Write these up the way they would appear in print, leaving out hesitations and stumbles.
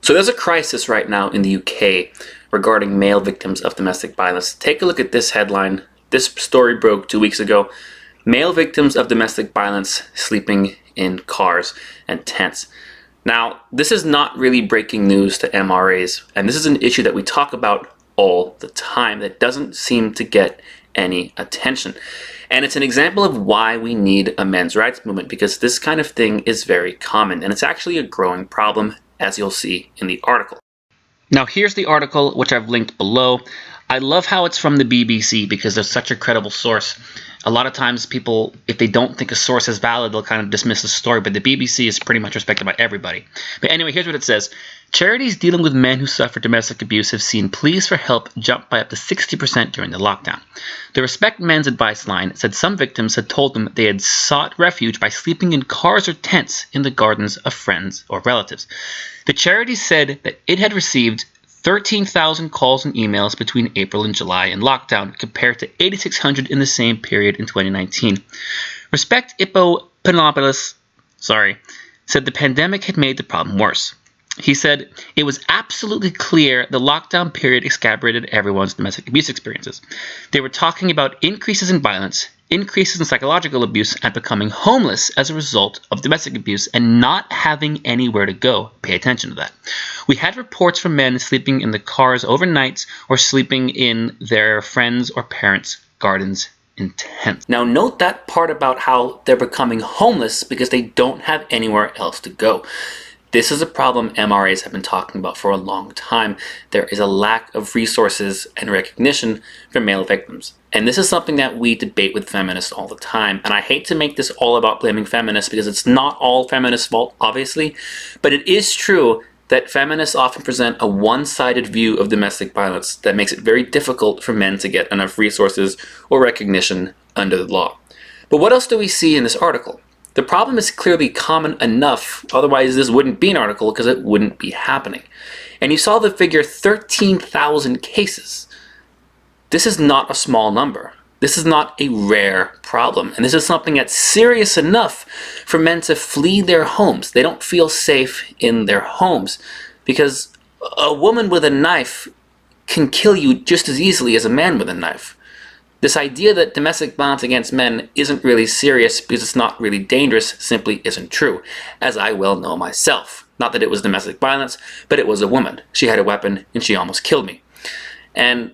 So there's a crisis right now in the UK regarding male victims of domestic violence. Take a look at this headline. This story broke 2 weeks ago. Male victims of domestic violence sleeping in cars and tents. Now, this is not really breaking news to MRAs, and this is an issue that we talk about all the time that doesn't seem to get any attention. And it's an example of why we need a men's rights movement, because this kind of thing is very common, and it's actually a growing problem, as you'll see in the article. Now, here's the article, which I've linked below. I love how it's from the BBC because they're such a credible source. A lot of times people, if they don't think a source is valid, they'll kind of dismiss the story, but the BBC is pretty much respected by everybody. But anyway, here's what it says. Charities dealing with men who suffer domestic abuse have seen pleas for help jump by up to 60% during the lockdown. The Respect Men's advice line said some victims had told them they had sought refuge by sleeping in cars or tents in the gardens of friends or relatives. The charity said that it had received 13,000 calls and emails between April and July in lockdown, compared to 8,600 in the same period in 2019. Respect Panopoulos said the pandemic had made the problem worse. He said it was absolutely clear the lockdown period exacerbated everyone's domestic abuse experiences. They were talking about increases in violence, increases in psychological abuse, and becoming homeless as a result of domestic abuse and not having anywhere to go. Pay attention to that. We had reports from men sleeping in the cars overnight or sleeping in their friends' or parents' gardens in tents. Now note that part about how they're becoming homeless because they don't have anywhere else to go. This is a problem MRAs have been talking about for a long time. There is a lack of resources and recognition for male victims. And this is something that we debate with feminists all the time. And I hate to make this all about blaming feminists because it's not all feminists' fault, obviously. But it is true that feminists often present a one-sided view of domestic violence that makes it very difficult for men to get enough resources or recognition under the law. But what else do we see in this article? The problem is clearly common enough, otherwise this wouldn't be an article because it wouldn't be happening. And you saw the figure 13,000 cases. This is not a small number. This is not a rare problem. And this is something that's serious enough for men to flee their homes. They don't feel safe in their homes because a woman with a knife can kill you just as easily as a man with a knife. This idea that domestic violence against men isn't really serious because it's not really dangerous simply isn't true, as I well know myself. Not that it was domestic violence, but it was a woman. She had a weapon and she almost killed me. And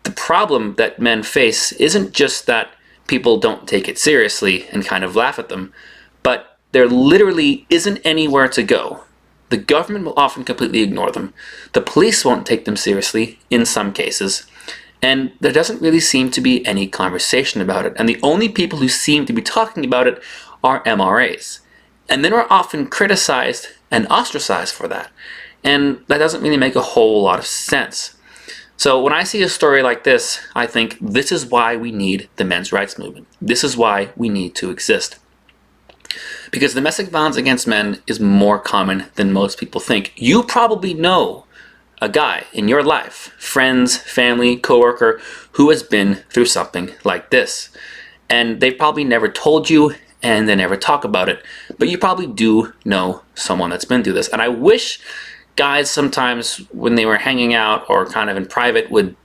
the problem that men face isn't just that people don't take it seriously and kind of laugh at them, but there literally isn't anywhere to go. The government will often completely ignore them. The police won't take them seriously in some cases. And there doesn't really seem to be any conversation about it. And the only people who seem to be talking about it are MRAs. And then we're often criticized and ostracized for that. And that doesn't really make a whole lot of sense. So when I see a story like this, I think this is why we need the men's rights movement. This is why we need to exist. Because domestic violence against men is more common than most people think. You probably know a guy in your life, friends, family, coworker, who has been through something like this. And they probably never told you and they never talk about it, but you probably do know someone that's been through this. And I wish guys sometimes when they were hanging out or kind of in private would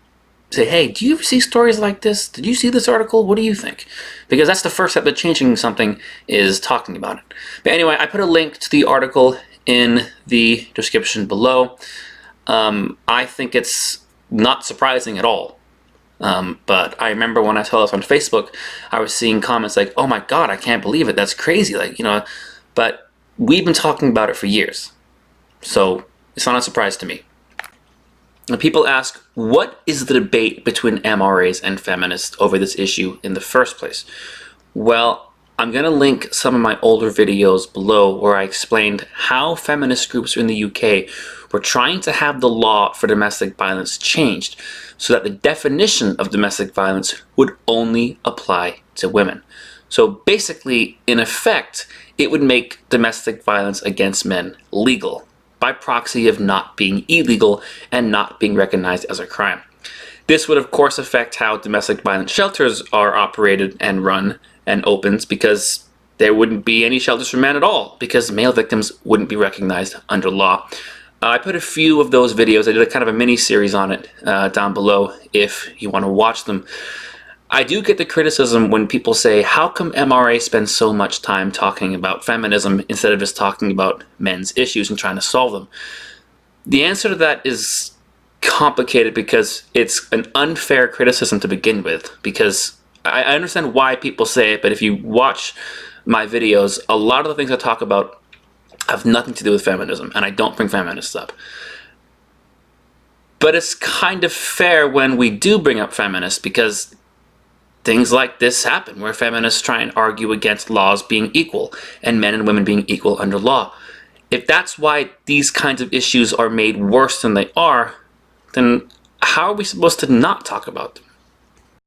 say, hey, do you ever see stories like this? Did you see this article? What do you think? Because that's the first step to changing something, is talking about it. But anyway, I put a link to the article in the description below. I think it's not surprising at all. But I remember when I saw this on Facebook, I was seeing comments like, oh my God, I can't believe it. That's crazy. But we've been talking about it for years. So it's not a surprise to me. And people ask, what is the debate between MRAs and feminists over this issue in the first place? Well, I'm going to link some of my older videos below where I explained how feminist groups in the UK were trying to have the law for domestic violence changed so that the definition of domestic violence would only apply to women. So basically, in effect, it would make domestic violence against men legal by proxy of not being illegal and not being recognized as a crime. This would of course affect how domestic violence shelters are operated and run and opens, because there wouldn't be any shelters for men at all because male victims wouldn't be recognized under law. I put a few of those videos. I did a kind of a mini series on it down below if you want to watch them. I do get the criticism when people say, how come MRA spends so much time talking about feminism instead of just talking about men's issues and trying to solve them? The answer to that is complicated because it's an unfair criticism to begin with, because I understand why people say it, but if you watch my videos, a lot of the things I talk about have nothing to do with feminism, and I don't bring feminists up. But it's kind of fair when we do bring up feminists, because things like this happen where feminists try and argue against laws being equal and men and women being equal under law. If that's why these kinds of issues are made worse than they are, then how are we supposed to not talk about them?